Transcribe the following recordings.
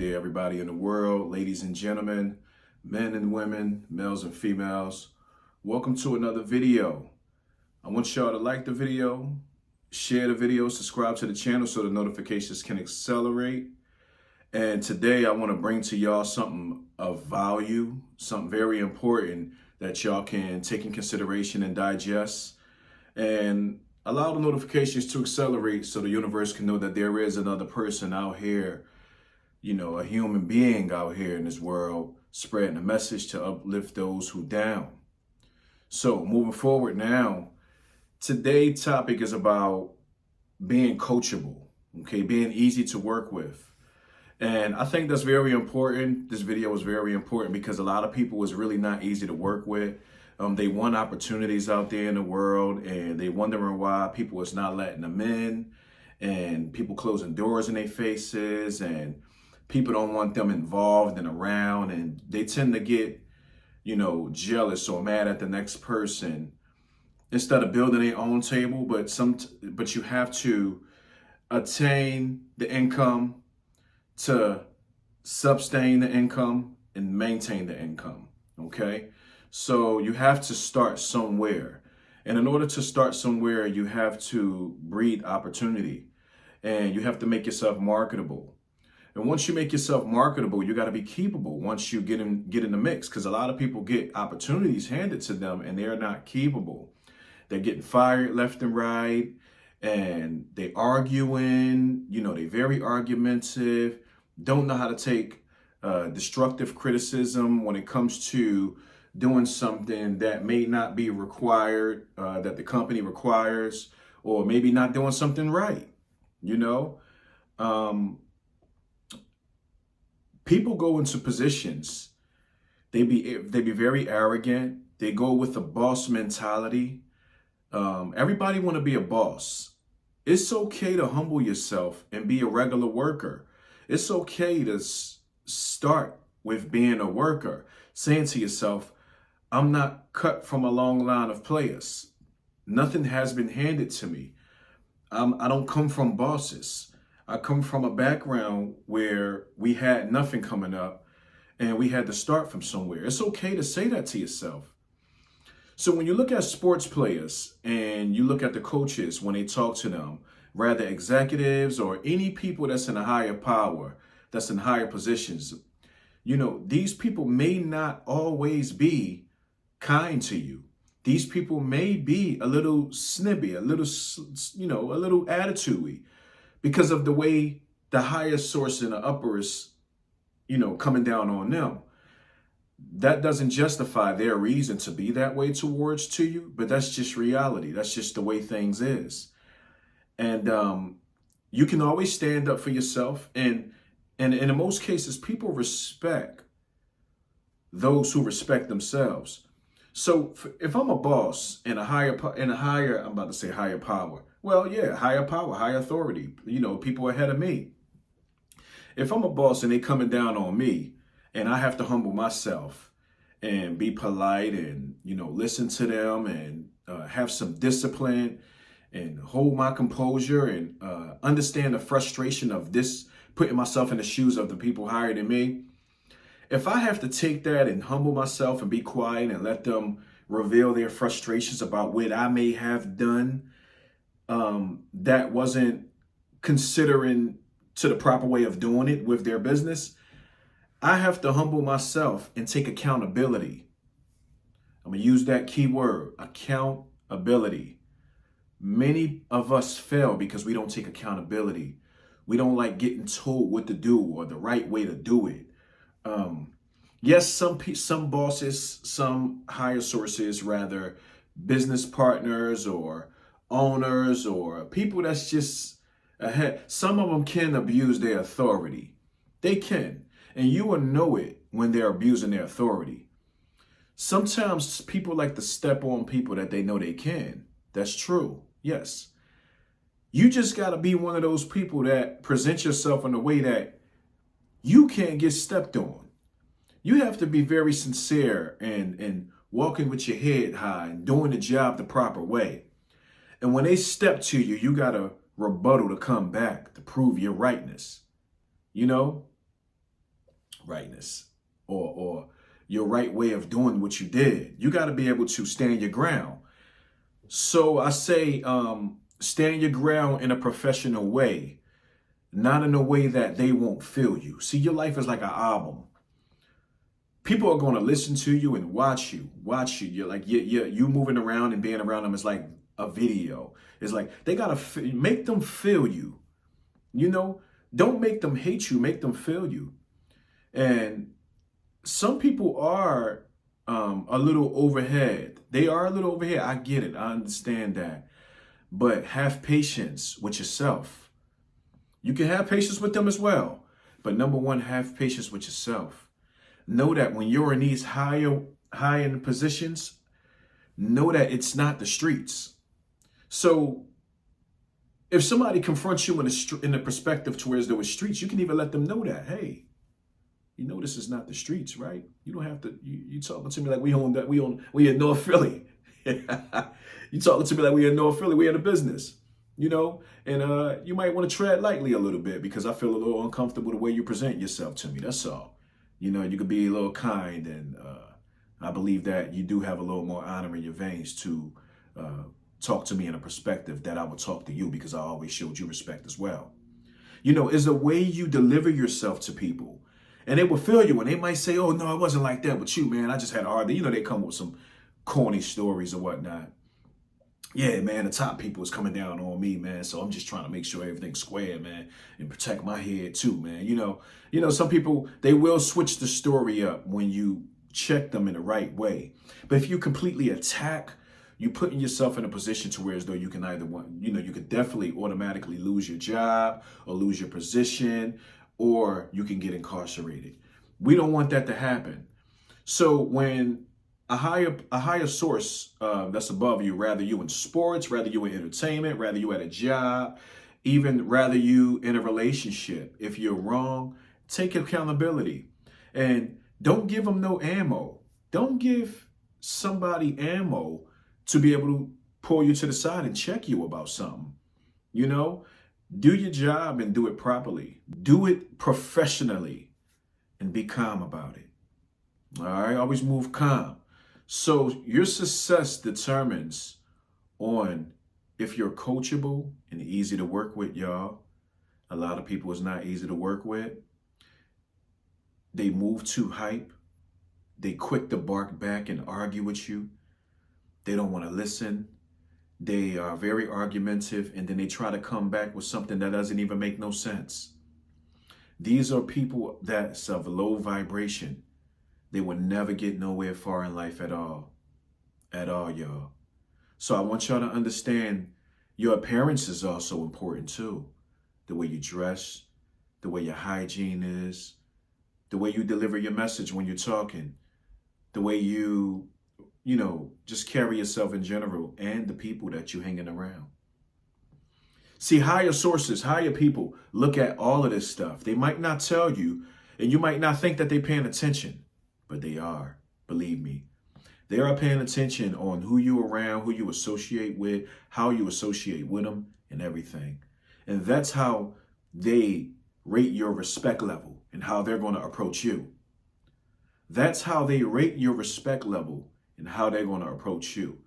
day, everybody in the world, ladies and gentlemen, men and women, males and females. Welcome to another video. I want y'all to like the video, share the video, subscribe to the channel so the notifications can accelerate. And today I want to bring to y'all something of value, something very important that y'all can take in consideration and digest. And allow the notifications to accelerate so the universe can know that there is another person out here, a human being out here in this world spreading a message to uplift those who down. So moving forward now, today's topic is about being coachable, okay, being easy to work with. And I think that's very important. This video is very important because a lot of people is really not easy to work with. They want opportunities out there in the world and they wondering why people is not letting them in and people closing doors in their faces and people don't want them involved and around, and they tend to get, jealous or mad at the next person instead of building their own table. But you have to attain the income to sustain the income and maintain the income, okay? So you have to start somewhere. And in order to start somewhere, you have to breed opportunity and you have to make yourself marketable. And once you make yourself marketable, you got to be keepable once you get in the mix, because a lot of people get opportunities handed to them and they're not keepable. They're getting fired left and right and they arguing, they very argumentative, don't know how to take destructive criticism when it comes to doing something that may not be required, that the company requires, or maybe not doing something right. People go into positions, they be very arrogant. They go with a boss mentality. Everybody want to be a boss. It's okay to humble yourself and be a regular worker. It's okay to start with being a worker, saying to yourself, I'm not cut from a long line of players. Nothing has been handed to me. I don't come from bosses. I come from a background where we had nothing coming up and we had to start from somewhere. It's okay to say that to yourself. So when you look at sports players and you look at the coaches, when they talk to them, rather executives or any people that's in a higher power, that's in higher positions, these people may not always be kind to you. These people may be a little snibby, a little attitude-y because of the way the highest source in the upper is, coming down on them. That doesn't justify their reason to be that way towards to you, but that's just reality. That's just the way things is. And you can always stand up for yourself. And in most cases, people respect those who respect themselves. So if I'm a boss in a higher, I'm about to say higher power. Well, yeah, higher power, higher authority, people ahead of me. If I'm a boss and they coming down on me and I have to humble myself and be polite and, listen to them and have some discipline and hold my composure and understand the frustration of this, putting myself in the shoes of the people higher than me. If I have to take that and humble myself and be quiet and let them reveal their frustrations about what I may have done that wasn't considering to the proper way of doing it with their business, I have to humble myself and take accountability. I'm going to use that key word, accountability. Many of us fail because we don't take accountability. We don't like getting told what to do or the right way to do it. Yes, some bosses, some higher sources, rather business partners or owners or people that's just ahead. Some of them can abuse their authority. They can. And you will know it when they're abusing their authority. Sometimes people like to step on people that they know they can. That's true. Yes. You just got to be one of those people that present yourself in a way that you can't get stepped on. You have to be very sincere and walking with your head high and doing the job the proper way. And when they step to you, you got a rebuttal to come back to prove your rightness. rightness or your right way of doing what you did. You got to be able to stand your ground. So I say, stand your ground in a professional way, not in a way that they won't feel you. See, your life is like an album. People are going to listen to you and watch you. You're like, you moving around and being around them is like a video. It's like they got to make them feel you. You know, don't make them hate you, make them feel you. And some people are a little overhead. They are a little overhead. I get it. I understand that. But have patience with yourself. You can have patience with them as well. But number one, have patience with yourself. Know that when you're in these high end positions, know that it's not the streets. So if somebody confronts you in the perspective towards those streets, you can even let them know that, hey, you know this is not the streets, right? You don't have to. You talking to me like we in North Philly. You talking to me like we in North Philly. We in a business, you know. And you might want to tread lightly a little bit because I feel a little uncomfortable the way you present yourself to me. That's all. You know, you could be a little kind, and I believe that you do have a little more honor in your veins to talk to me in a perspective that I would talk to you because I always showed you respect as well. You know, is the way you deliver yourself to people. And they will feel you, and they might say, oh, no, it wasn't like that with you, man. I just had a hard day. You know, they come with some corny stories or whatnot. Yeah, man, the top people is coming down on me, man. So I'm just trying to make sure everything's square, man, and protect my head too, man. You know, some people, they will switch the story up when you check them in the right way. But if you completely attack, you putting yourself in a position to where as though you can you could definitely automatically lose your job or lose your position, or you can get incarcerated. We don't want that to happen. So when a higher source that's above you, rather you in sports, rather you in entertainment, rather you at a job, even rather you in a relationship, if you're wrong, take accountability and don't give them no ammo. Don't give somebody ammo to be able to pull you to the side and check you about something. You know, do your job and do it properly. Do it professionally and be calm about it. All right, always move calm. So your success determines on if you're coachable and easy to work with, y'all. A lot of people is not easy to work with. They move too hype. They quick to bark back and argue with you. They don't want to listen. They are very argumentative, and then they try to come back with something that doesn't even make no sense. These are people that's of low vibration. They will never get nowhere far in life at all. At all, y'all. So I want y'all to understand your appearance is also important too. The way you dress, the way your hygiene is, the way you deliver your message when you're talking, the way you just carry yourself in general and the people that you're hanging around. See, higher sources, higher people look at all of this stuff. They might not tell you, and you might not think that they're paying attention, but they are. Believe me. They are paying attention on who you're around, who you associate with, how you associate with them, and everything. And that's how they rate your respect level and how they're going to approach you. That's how they rate your respect level and how they're going to approach you.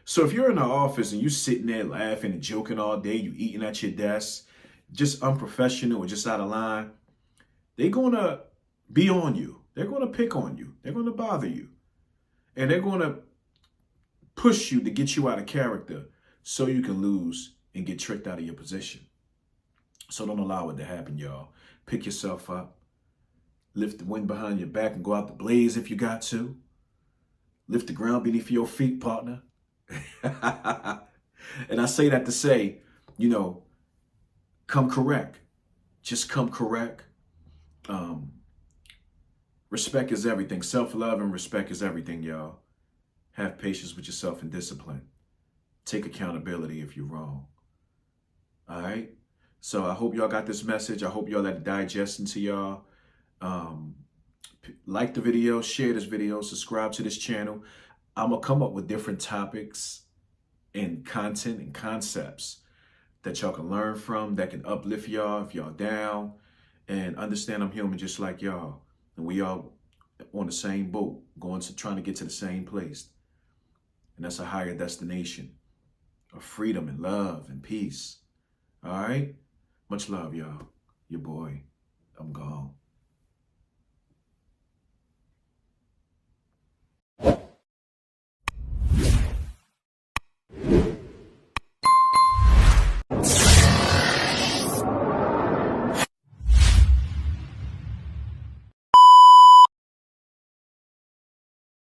So if you're in the office and you sitting there laughing and joking all day, you eating at your desk, just unprofessional or just out of line, they're going to be on you. They're going to pick on you. They're going to bother you. And they're going to push you to get you out of character so you can lose and get tricked out of your position. So don't allow it to happen, y'all. Pick yourself up. Lift the wind behind your back and go out the blaze if you got to. Lift the ground beneath your feet, partner. And I say that to say, come correct. Just come correct. Respect is everything. Self-love and respect is everything, y'all. Have patience with yourself and discipline. Take accountability if you're wrong. All right? So I hope y'all got this message. I hope y'all let it digest into y'all. Like the video, share this video, subscribe to this channel. I'm going to come up with different topics and content and concepts that y'all can learn from, that can uplift y'all if y'all down, and understand I'm human just like y'all. And we are on the same boat, trying to get to the same place. And that's a higher destination of freedom and love and peace. All right? Much love, y'all. Your boy. I'm gone.